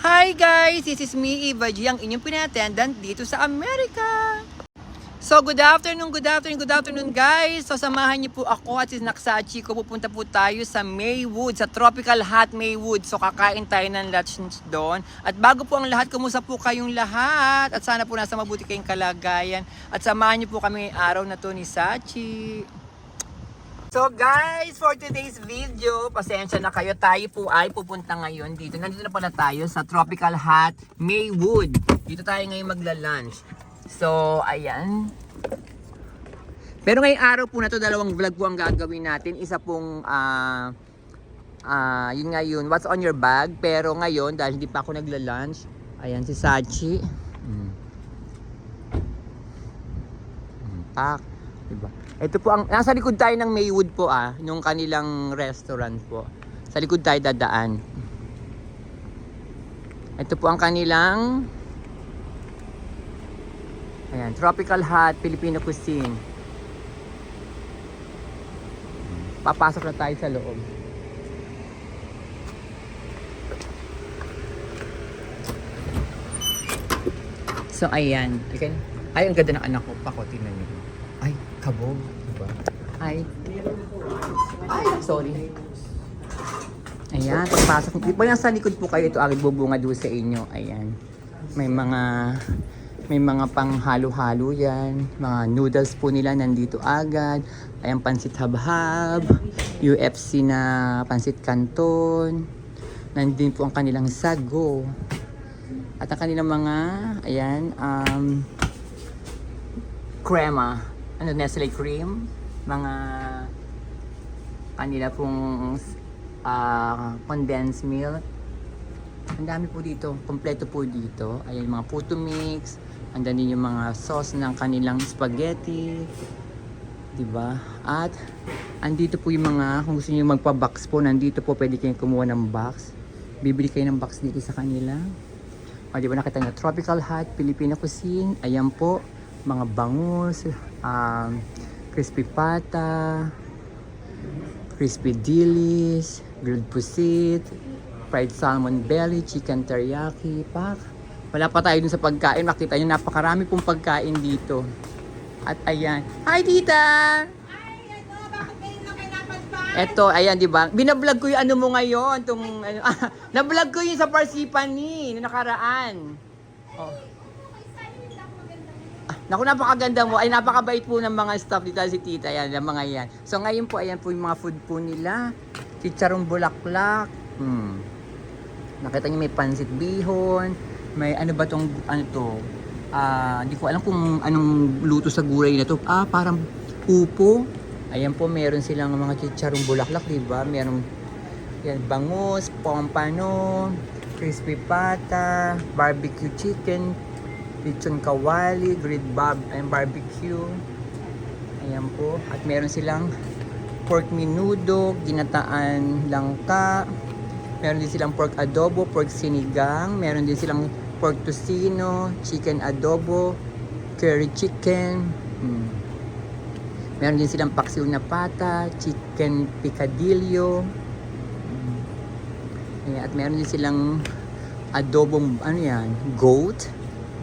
Hi guys! This is me, Eva G, ang inyong pinattendant dito sa Amerika. So good afternoon guys. So samahan niyo po ako at si Naksachi ko. Pupunta po tayo sa Maywood, sa Tropical Hot Maywood. So kakain tayo ng lunch doon. At bago po ang lahat, kumusta po kayong lahat? At sana po nasa mabuti kayong kalagayan. At samahan niyo po kami araw na to ni Sachi. So guys, for today's video, pasensya na kayo, tayo po ay pupunta ngayon dito. Nandito na pala tayo sa Tropical Hot Maywood. Dito tayo ngayon magla-lunch. So, ayan. Pero ngayong araw po na to, dalawang vlog po ang gagawin natin. Isa pong, yun nga yun, what's on your bag. Pero ngayon, dahil hindi pa ako nagla-lunch, ayan si Sachi. Pak, diba? Ito po ang, nasa likod tayo ng Maywood po nung kanilang restaurant po. Sa likod tayo dadaan. Ito po ang kanilang, ayan, Tropical Hot Filipino Cuisine. Papasok na tayo sa loob. So ayan, ay ang ganda ng anak ko, pakotin na niyo. Ay, kabog, diba? Ay, sorry. Ayan, pagpasok. Di ba nasa likod po kayo, ito agad bubunga doon sa inyo. Ayan, may mga panghalo-halo yan. Mga noodles po nila nandito agad. Ayan, pansit habhab, UFC na pansit canton. Nandito po ang kanilang sago. At ang kanilang mga, ayan, crema. Nestle cream, mga kanila pong condensed milk. Ang dami po dito, kompleto po dito. Ayan, mga puto mix, andan din yung mga sauce ng kanilang spaghetti, diba? At andito po yung mga, kung gusto niyo magpa-box po, nandito po pwede kayong kumuha ng box. Bibili kayo ng box dito sa kanila. O, diba nakita nyo, Tropical Hot Filipino Cuisine. Ayan po, mga bangus, crispy pata, crispy dilis, grilled pusit, fried salmon belly, chicken teriyaki, pak. Wala pa tayo dun sa pagkain. Makita nyo, napakarami pong pagkain dito. At ayan. Hi, tita! Ay, bakit ngayon lang kayo napadpad? Eto, ayan, di ba? Binablog ko yung ano mo ngayon. Nablog ko yung sa Parsippany, nung nakaraan. Oh. Naku, napakaganda mo. Ay, napakabait po ng mga staff dito si tita. Yan, yung mga yan. So, ngayon po, ayan po yung mga food po nila. Chicharong bulaklak. Nakita niyo may pansit bihon. May ano ba tong, ano to? Hindi ko alam kung anong luto sa gulay na to. Parang upo. Ayan po, meron silang mga chicharong bulaklak, diba? Meron yan, bangus, pompano, crispy pata, barbecue chicken, lechon kawali, grilled and barbecue. Ayan po. At meron silang pork menudo, ginataan langka. Meron din silang pork adobo, pork sinigang. Meron din silang pork tocino, chicken adobo, curry chicken. Meron din silang paksiw na pata, chicken picadillo. Ayan. At meron din silang adobong, ano yan, goat,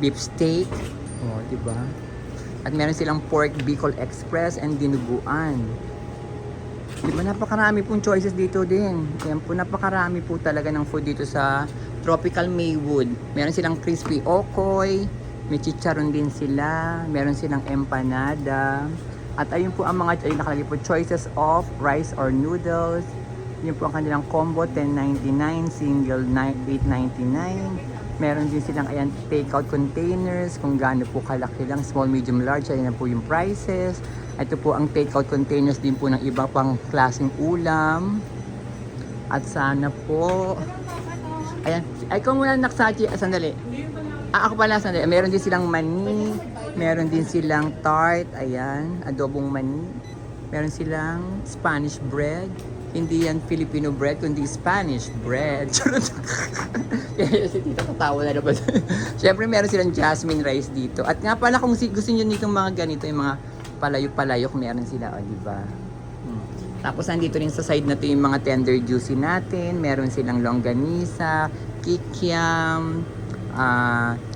beef steak, diba? At meron silang pork Bicol Express and dinuguan. Diba, napakarami pong choices dito din. Ayan po, napakarami po talaga ng food dito sa Tropical Maywood. Meron silang crispy okoy, may chicharon din sila, meron silang empanada. At ayun po ang mga nakalagay po, choices of rice or noodles. Yun po ang kanilang combo, $10.99, single $8.99. Meron din silang ayan, take-out containers, kung gaano po kalaki lang, small, medium, large, ayan na po yung prices. Ito po ang take-out containers din po ng iba pang klaseng ulam. At sana po, ayan, ay kung muna Naksachi, sandali. Ako pala, sandali. Meron din silang mani, meron din silang tart, ayan, adobong mani. Meron silang Spanish bread. Hindi yan Filipino bread, kundi Spanish bread. Si tita katawa na naman. Siyempre meron silang jasmine rice dito. At nga pala kung gusto niyo nitong mga ganito, yung mga palayok-palayok, meron sila, diba? Tapos nandito rin sa side na to yung mga tender juicy natin. Meron silang longganisa, kikiam,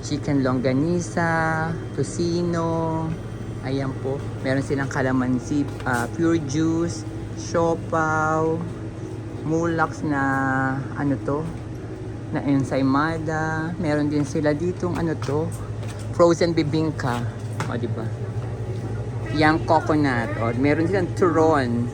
chicken longganisa, tocino. Ayan po. Meron silang kalamansi, pure juice, siopaw, mulax na ano to, na ensaymada. Meron din sila ditong ano to, frozen bibingka. O, diba? Yang coconut. O, meron silang turon.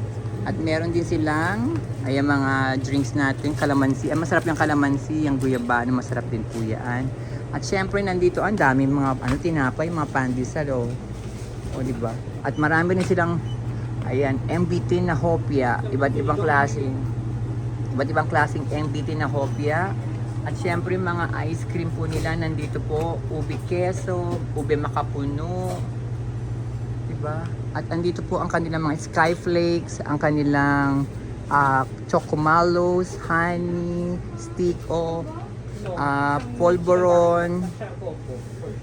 At meron din silang, ayan mga drinks natin, kalamansi. Masarap yung kalamansi, yung guyabano, masarap din po yan. At syempre, nandito ang dami mga tinapay, mga pandesal. O, diba? At marami din silang, ayan, MBT na hopia. Iba't ibang klaseng MBT na hopia. At syempre mga ice cream po nila nandito po, ube keso, ube makapuno, diba? At andito po ang kanilang mga skyflakes, ang kanilang chocomalos, honey, stick o polvoron,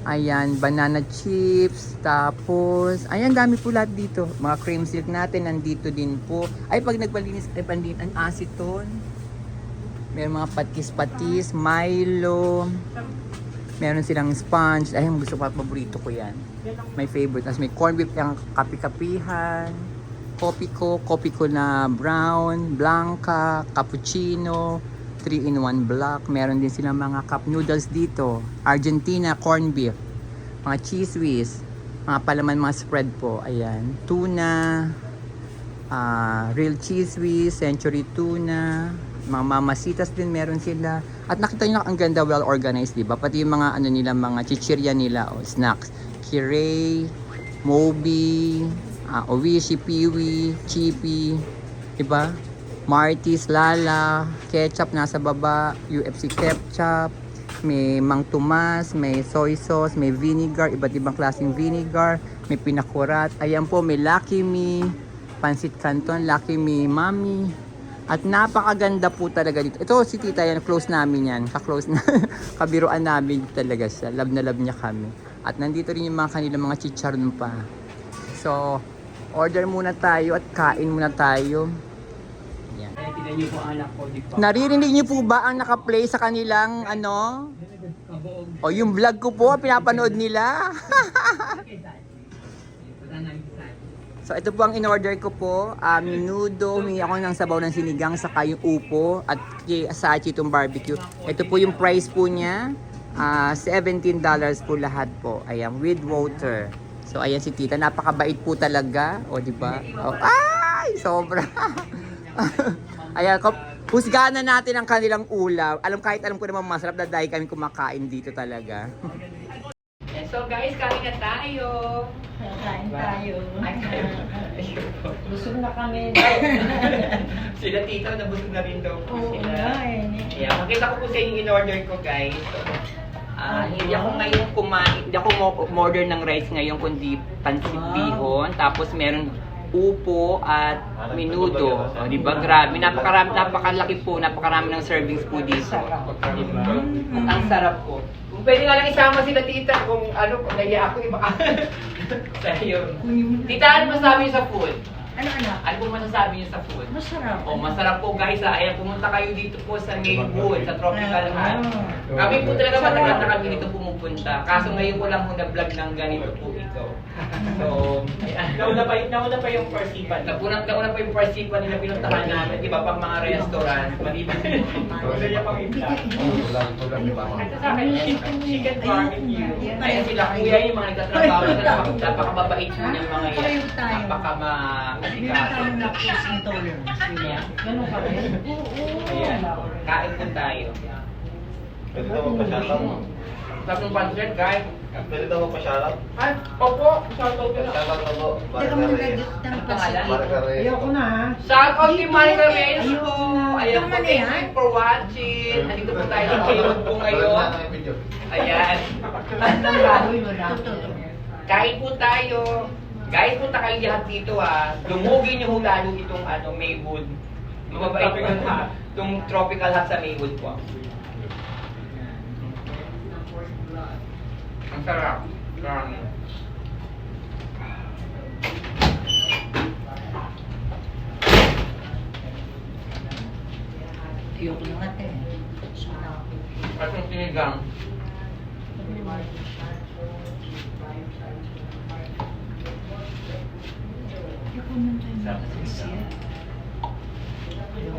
ayan, banana chips, tapos, ayan, dami po lahat dito. Mga cream silk natin, nandito din po. Ay, pag nagpalinis, ay pandin, ang aceton. Meron mga patis-patis, Milo. Meron silang sponge. Ay, gusto ko, paborito ko yan. My favorite. As may corned beef, yung kapi-kapihan. Kopi ko na brown, blanca, cappuccino, 3-in-1 black. Meron din silang mga cup noodles dito. Argentina, corned beef. Mga cheese whiz. Mga palaman, mga spread po. Ayan. Tuna. Real cheese whiz, century tuna. Mga mamasitas din meron sila. At nakita nyo ang ganda, well organized, diba? Pati yung mga ano nila, mga chichirya nila o snacks. Kirei, Moby, Owishi, Piwi, Chippy, diba? Marty's, Lala, ketchup nasa baba, UFC ketchup, may Mang Tomas, may soy sauce, may vinegar, iba't ibang klaseng vinegar, may pinakurat. Ayan po, may Lucky Me, Pansit Canton, Lucky Me, Mami. At napakaganda po talaga dito. Ito si Tita yan, close namin yan. Ka-close na. Kabiruan namin talaga siya. Love na love niya kami. At nandito rin yung mga kanilang mga chicharon pa. So, order muna tayo at kain muna tayo. Yan. Tignan niyo po ang anak ko. Naririnig niyo po ba ang naka-play sa kanilang ano? O yung vlog ko po, pinapanood nila. So ito po ang in-order ko po, minudo, humingi ako ng sabaw ng sinigang, saka yung upo at asachi itong barbecue. Ito po yung price po niya, $17 po lahat po. Ayan, with water. So ayan si Tita, napakabait po talaga. O diba? O, ay, sobra. Ayan, husgahan na natin ang kanilang ulam. Kahit alam ko naman masarap na dahil kami kumakain dito talaga. So guys, kain na tayo. Kain tayo. Busog na kami. Sila Tita, nabusog na rin daw po Oo sila. nga eh. Yeah, makita ko po sa inyo in-order ko guys. Hindi ako ngayon hindi ako order ng rice ngayon kundi pansit bihon. Tapos meron upo at minudo. O, di ba? Grabe. Napakalaki po. Napakarami ng servings po dito. Di ba? At ang sarap po. Kung pwede nga lang isama sila Tita kung ano, kung naiya ako iba. Sa'yo. Tita, ano masasabi niyo sa food? Ano? Ano po masasabi niyo sa food? Masarap. O, masarap po guys. Ayan, pumunta kayo dito po sa Maywood, sa Tropical Hut. Kami po talaga matagal na kami dito pumupunta. Kaso ngayon ko lang muna vlog ng ganito po ito. So, ayan. Nauna pa yung Parsipan. Nauna pa yung Parsipan nila pinuntahan namin. Diba pang mga restaurant. Maliban wala niya pang itlog. Ito sa akin, chicken barbecue. Ayan sila kuya yung mga nagtatrabaho. Napakababait po niyang mga yan. Meron tayong lactose intolerance. Ganun ka rin? Ayan. Kain po tayo. Pwede daw magpa-shoutout. Sarap ng pancit, guys. Pwede daw magpa-shoutout. Ay, opo. Shoutout ko na. Shoutout na po. Teka muna, ng Pacific. Margaret. Ayoko na ha. Shoutout kay Monica Reyes po. Ayun. Ayan po, Ano thank yan? you for watching. Nandito po tayo sa Maywood po ngayon. Ayan. Ang baboy wala. Kain po tayo. Guys, punta kayo lahat dito ha. Lumugin niyo lalo itong Maywood. Mababait po itong tropical hut sa Maywood po. Ang sarap. Marami. Ayoko na nga te. Sana ako. At yung sinigang.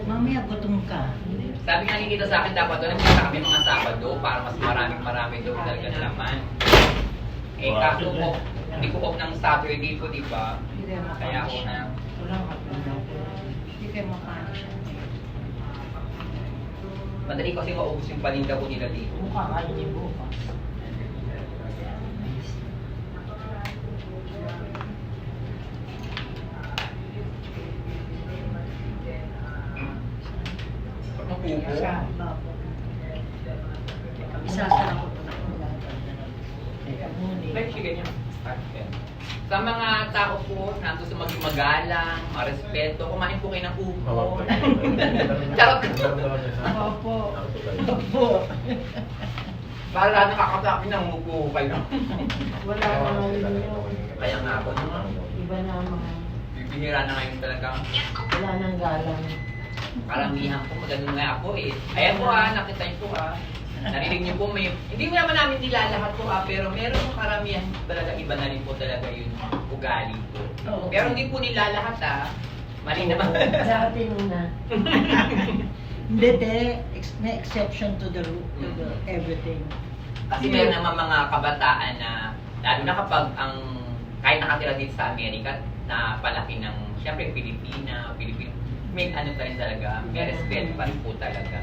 Mamaya gutom ka. Sabi nga ni Tita sa akin, dapat doon nagkita kami mga Sabado para mas marami daw talaga naman. Eh, kaso ko, hindi ko off ng Saturday ko, di ba? Hindi kayo Kaya ako makain na. siya. Walang kapulaw. Hindi kayo makain siya. Madali kasi maubos yung paninda ko nila dito. Mukha ka hindi bukas. Ang upo. Isasara ko ito na. Teka muna. Like, sige niya. Sa mga tao po na gusto maging magalang, marespeto, kumain po kayo ng upo. Charot! Opo. Opo. Para lahat nakakasabi ng upo kayo. Wala naman yun. Kaya nga ako naman. Iba naman. Bibihira na ngayon talaga. Wala nang galang. Karamihan po, ganun nga ako eh. Ayan po nakita niyo po narinig niyo po may, hindi mo naman namin nilalahat po pero meron po karamihan talaga, iba na rin po talaga yung ugali po. Oo. Pero hindi po nilalahat mali naman. Dati muna. Hindi, may exception to the rule, to the everything. Kasi meron naman mga kabataan na, lalo na kapag kahit nakatira dito sa Amerika, na palaki ng, siyempre Pilipina, may ano pa rin talaga, may respeto pa rin po talaga.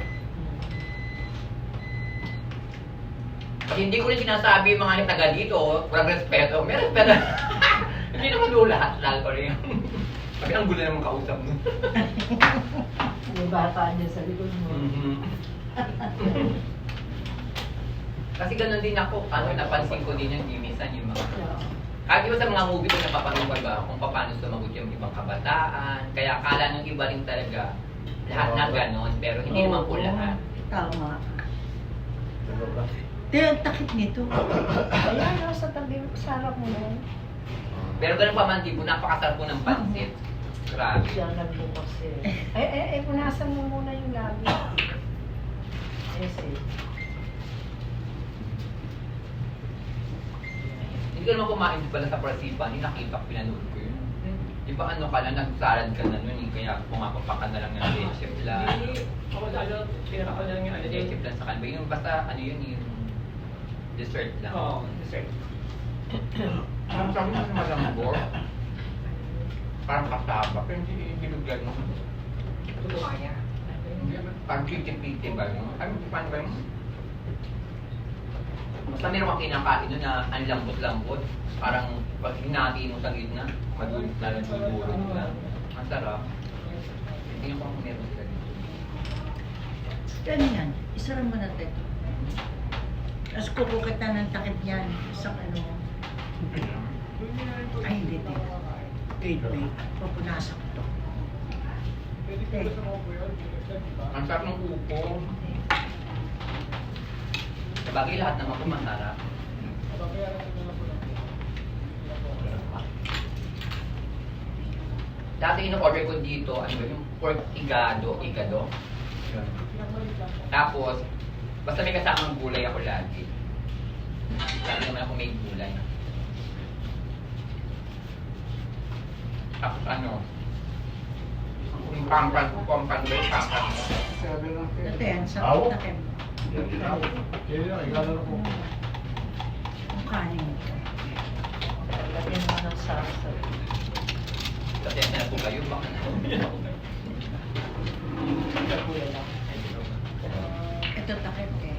Kasi hindi ko rin sinasabi yung mga taga dito, walang respeto. May respeto. Hindi naman doon lahat, lalo rin. Sabi, ang gulo naman kausap mo. May bata niya sa likod mo. Kasi ganun din ako, napansin ko din yung minsan yung mga... Kahit iba sa mga movie ko napapanood ba kung paano sumagot yung ibang kabataan. Kaya akala nung iba rin talaga lahat na ganon, pero hindi naman po lahat. Tama. Ang takip nito. Ayan, nasa tabi, sa harap mo yan. Pero ganun pa man, di po, napakasarap po ng pansit. Grabe. Siya nagbukas eh. Ay, punasan mo muna yung labi. Ese. Hindi ko naman kumain pala sa Prasipa, hindi nakita ko, pinanood ko yun. Di ba ano ka lang, nagsalad ka na nun kaya pumapapa ka na lang ng leche plan. Hindi, ako lalo, pinaka ko lang yung ano Leche plan sa kanba, yung basta ano yun, yung dessert lang. Oo, dessert. Parang sabi mo sa malambor. Parang kasaba, pero hindi bilugyan mo. Totoo kaya. Parang piti-piti ba yun? Ano, paano ba yun? Basta meron kang kinakain nun na ang lambot-lambot. Parang pag hinati mo sa gitna, nadudurog na. Ang sarap. Hindi ko kung meron sila dito. Ganyan. Isara mo na ito. Tapos kukukit na ng takip niyan. Sa ano. Ay, hindi ito. Wait. Pupunasan ko ito. Ang sarap ng upo. Sabagay lahat naman po masarap. Dati in-order ko dito, ano ba yung pork igado. Tapos, basta may kasamang gulay ako lagi. Lagi naman ako may gulay. Tapos ano, yung pampan mo. Ito yan. Sa takip. Ang kanin. Lagyan mo ng sarsa. Kasi na po kayo, baka na. Ito takip eh.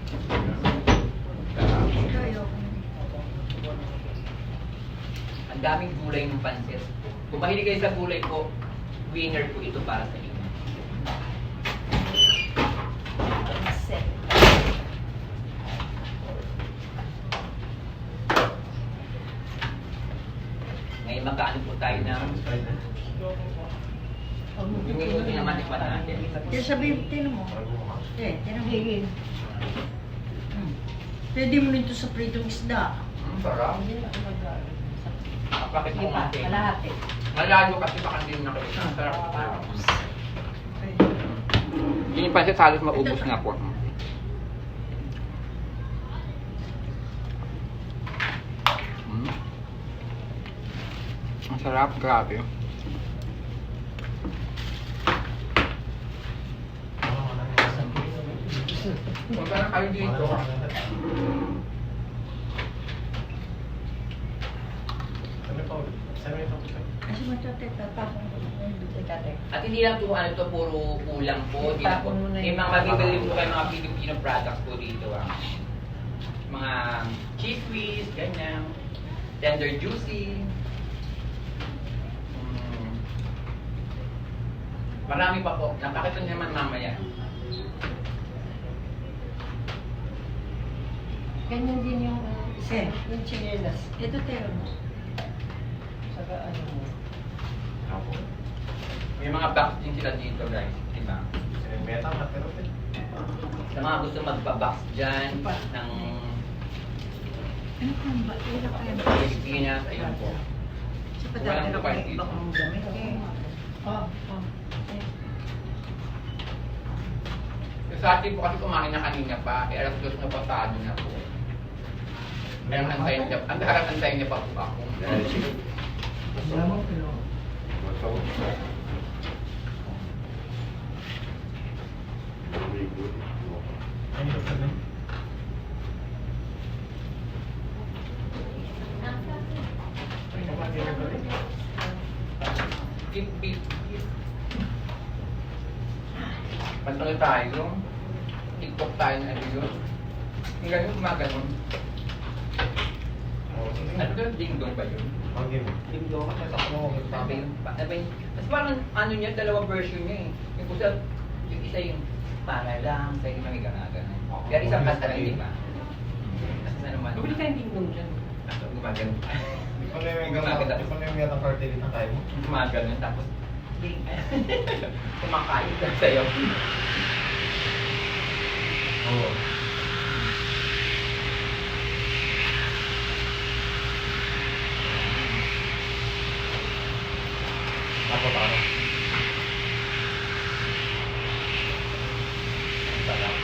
Ito ayoko. Ang daming gulay ng pansit. Kung mahilig kayo sa gulay ko, winner po ito para sa inyo. Set. Ngayon magkaano po tayo ng... Yung ito naman tikman natin. Kaya sabihin, tinan mo. Tinan mo. Pwede mo nito sa pritong isda. Sarap. Bakit mo Iba, natin? kalahati. Malalo kasi baka hindi mo nakita. Ang sarap. Yung pansit halos maubos na po. Ang sarap, grabe. Punta na kayo dito. Kasi matatek, tatapon ko yung dutikatek. At hindi lang po ano to, puro kulang po. Hindi lang po. Tapon mo na May yung mga mga mabibili bawang. po kayo mga Filipino products po dito. Mga cheese whiz, ganyan. Tender juicy. Marami pa po. Napakita niyo naman mamaya. Ganyan din yung, Sen. yung chinelas. Ito tero mo. Saka ano mo. May mga box din sila dito guys. Diba? Sa mga gusto magpa-box dyan ng Ano kang ba? Ito kaya ba? Pilipinas, ayun po. Sa Walang padala ko tukay may dito. iba kong gamit. Oh, oh. Sa atin po kasi kumain na kanina pa, kaya alas 2 na pasado na po. Kaya antayin niya, antayin niya pa po ako. Wala mo, pero... Beep, beep, beep. Pantay tayo. TikTok tayo na ano yun. Ang ganun, gumaganon. Ano ba yung ding-dong ba yun? Ding-dong, sabi yun. Mas parang ano niya, dalawa version niya eh. Yung kusa, yung isa yung para lang, sa yung may ganagan. Kaya isang kanta lang, di ba? Kasi na naman. Bumili tayong ding-dong dyan. Gumaganon. Gumaganon, tapos ding. Kumakain ka sa'yo. Sarap.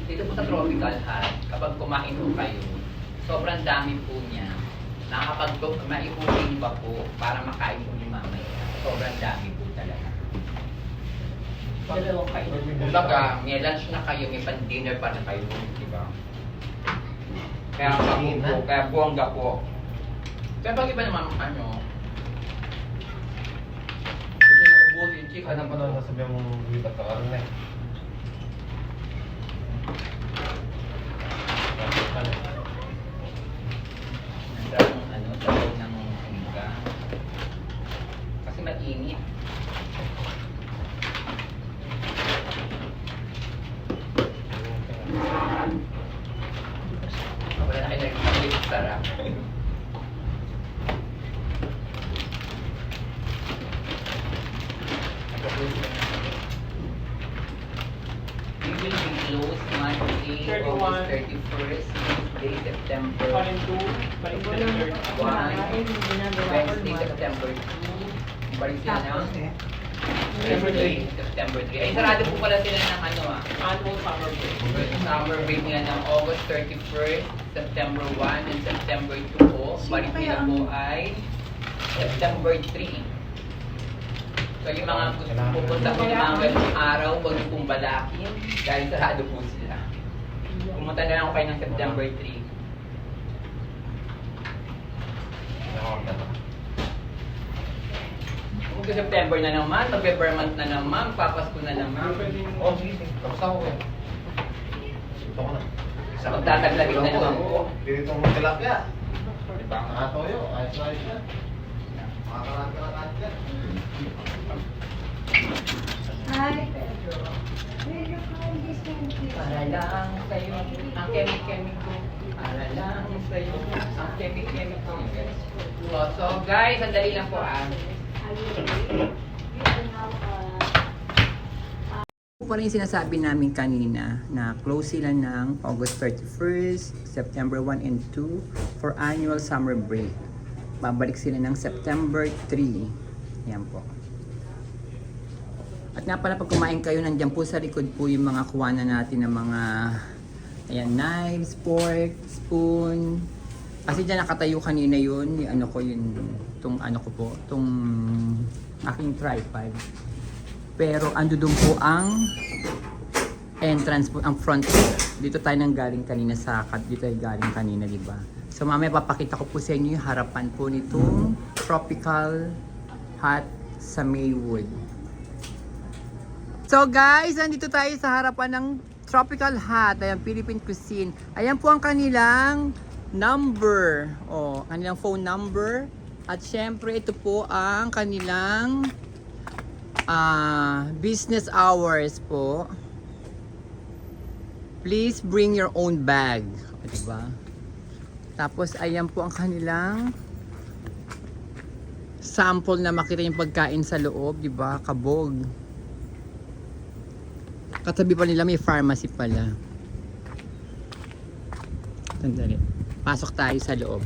Dito po sa Tropical Hut, kapag kumain po kayo, sobrang dami po niya. Maiuling ba po para makain po ni mamaya. Sobrang dami po talaga. Dalawang kain. Kumbaga, may lunch na kayo, may pan-dinner pa na kayo, di ba? Kaya kami po, kaya buwangga po. Kaya pag iba naman ano, gusto nyo ubusin, chick, Ano pa naman sabi mong libat ka karoon na eh. Nandang ano, sabaw ng higa. Kasi mainit. Wala na kayo nagpapalip, sarap. We will be closed Monday, 31. August 31st, Tuesday, September Parin 2, parin 3rd. Kumakain, ginagawa ko Wednesday, naman. September 2. Balik sila na. Tapos eh. September 3. September 3. Ay, sarado po pala sila ng ano Annual summer break. Summer break nila ng August 31st, September 1, and September 2 po. Sino Balik kaya nila ang- po ay September 3. So yung mga pupunta po ng mga ganung araw, huwag niyo pong balakin dahil sarado po sila. Pumunta na lang ako kayo ng September 3. Kung sa September na naman, November month na naman, papasko na naman. Oh, sige. Tapos ako eh. Ito ko na. Sa magtataglagin na naman po. Dito mong tilapia. Diba? Nakatoyo. Ayos na ayos yan. Makakaraan yan. Hi, Pedro. Pedro, call this one, please. Para lang sa'yo, ang kemi-kemi ko. Para lang sa'yo, ang kemi-kemi ko. So guys, sandali lang po pa rin yung sinasabi namin kanina na close sila ng August 31st, September 1 and 2 for annual summer break. Babalik sila ng September 3. Yan po. At nga pala pag kumain kayo, nandiyan po sa likod po yung mga kuwanan natin ng mga ayan, knives, fork, spoon. Kasi dyan nakatayo kanina yun, yung ano ko yun, itong ano ko po, itong aking tripod. Pero ando doon po ang entrance po, ang front door. Dito tayo nang galing kanina sa dito ay galing kanina, di ba? So mamaya papakita ko po sa inyo yung harapan po nitong tropical hut sa Maywood. So guys, nandito tayo sa harapan ng tropical hut, ayan, Philippine cuisine. Ayan po ang kanilang number, kanilang phone number. At syempre ito po ang kanilang business hours po. Please bring your own bag, diba? Tapos ayan po ang kanilang sample na makita yung pagkain sa loob, diba? Kabog. Katabi pa nila may pharmacy pala. Sandali. Pasok tayo sa loob.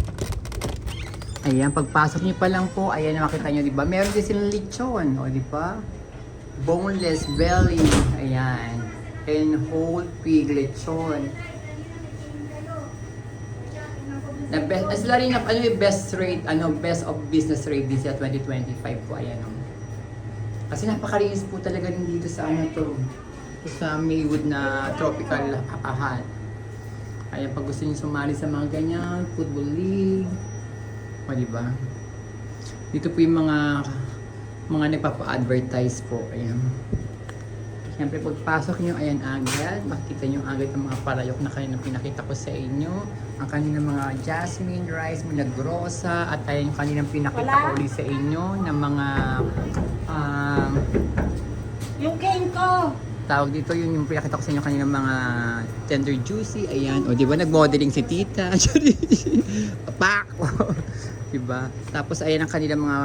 Ayan, pagpasok niyo pa lang po, ayan nakita niyo, 'di ba? Meron din silang lechon, 'di ba? Boneless belly, ayan. And whole pig lechon. Na best, sila rin yung best rate, best of business rate this year 2025 po, ayan. Kasi napakalinis po talaga rin dito sa sa Maywood na tropical hut. Ayan, pag gusto niyo sumali sa mga ganyan, football league, diba? Dito po yung mga nagpapa-advertise po, ayan. Siyempre pagpasok nyo, ayan agad, makikita nyo agad ang mga palayok na kanina pinakita ko sa inyo. Ang kanilang mga jasmine rice, milagrosa, at ayan yung kanilang pinakita ko ulit sa inyo ng mga Yung cane ko! tawag dito, yun yung pinakita ko sa inyo kanina mga tender juicy, ayan. O di ba nag-modeling si tita? Pak! Di ba? Tapos ayan ang kanilang mga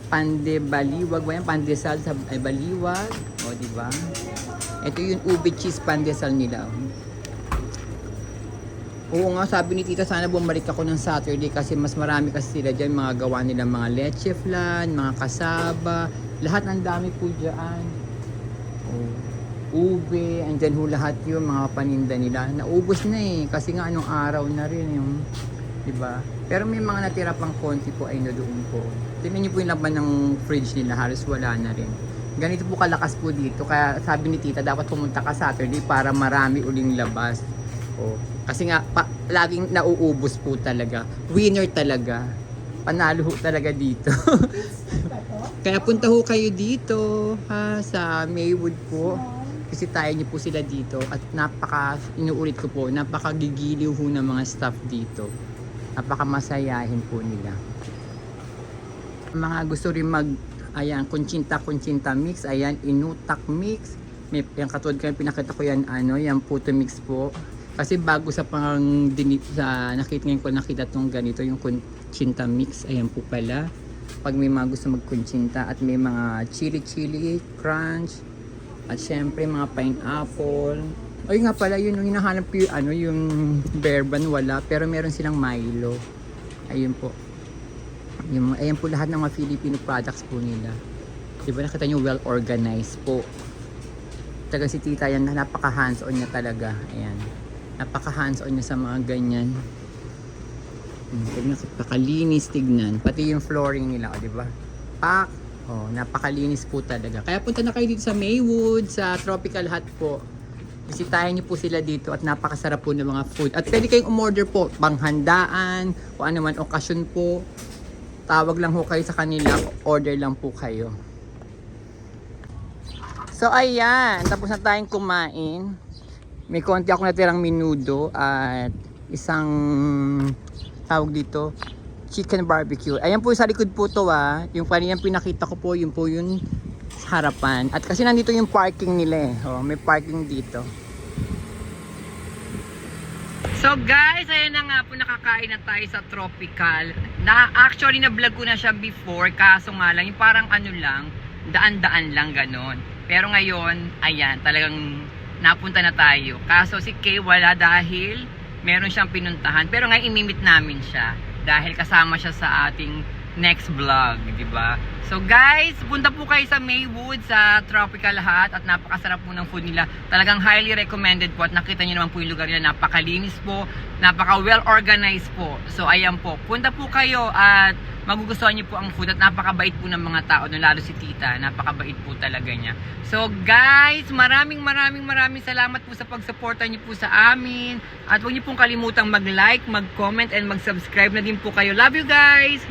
pande baliwag ba yan? Pandesal sa baliwag. O di ba? Ito yung ube cheese pandesal nila. Oo nga, sabi ni tita, sana bumalik ako ng Saturday kasi mas marami kasi sila dyan, mga gawa nila, mga leche flan, mga kasaba, lahat ng dami po dyan. Ube, andyan ho lahat yung mga paninda nila. Naubos na kasi nga anong araw na rin yung, diba? Pero may mga natira pang konti po ay doon po. Tingnan niyo po yung laman ng fridge nila, halos wala na rin. Ganito po kalakas po dito, kaya sabi ni tita, dapat pumunta ka Saturday para marami uling labas. Kasi nga, laging nauubos po talaga. Winner talaga. Panalo ho talaga dito. Kaya punta ho kayo dito, sa Maywood po. Bisitahin niyo po sila dito at inuulit ko po, napakagigiliw ho ng mga staff dito. Napakamasayahin po nila. Mga gusto rin ayan, kunchinta mix, ayan, inutak mix. May yung katulad kayo pinakita ko yan, yan puto mix po. Kasi bago sa nakita tong ganito, yung kunchinta mix, ayan po pala. Pag may mga gusto magkunchinta at may mga chili crunch, at syempre mga pineapple. Ay nga pala, yun yung hinahanap ko yung bear bun, wala. Pero meron silang Milo. Ayun po. Ayan po lahat ng mga Filipino products po nila. Diba nakita nyo, well organized po. Taga si tita yan, napaka hands on niya talaga. Ayan. Napaka hands on niya sa mga ganyan. Napakalinis tignan. Pati yung flooring nila, diba? Pak! Napakalinis po talaga. Kaya punta na kayo dito sa Maywood, sa Tropical Hut po. Bisitahin niyo po sila dito at napakasarap po ng mga food. At pwede kayong umorder po, panghandaan, o ano man, okasyon po. Tawag lang po kayo sa kanila, order lang po kayo. So ayan, tapos na tayong kumain. May konti ako natirang menudo at isang tawag dito, chicken barbecue. Ayan po sa likod po to yung kanina pinakita ko po, yun po yung harapan. At kasi nandito yung parking nila may parking dito. So guys, ayan na nga po, nakakain na tayo sa Tropical. Actually na-vlog ko na siya before, kaso nga lang, yung parang lang, daan-daan lang ganon. Pero ngayon, ayan, talagang napunta na tayo. Kaso si Kay wala dahil meron siyang pinuntahan. Pero ngayon imimit namin siya dahil kasama siya sa ating next vlog, di ba? So guys, punta po kayo sa Maywood sa Tropical Hut at napakasarap po ng food nila. Talagang highly recommended po at nakita nyo naman po yung lugar nila. Napakalinis po, napaka well organized po. So ayan po, punta po kayo at magugustuhan nyo po ang food at napakabait po ng mga tao, lalo si tita, napakabait po talaga niya. So guys, maraming salamat po sa pagsuporta nyo po sa amin at huwag nyo pong kalimutang mag-like, mag-comment and mag-subscribe na din po kayo. Love you guys!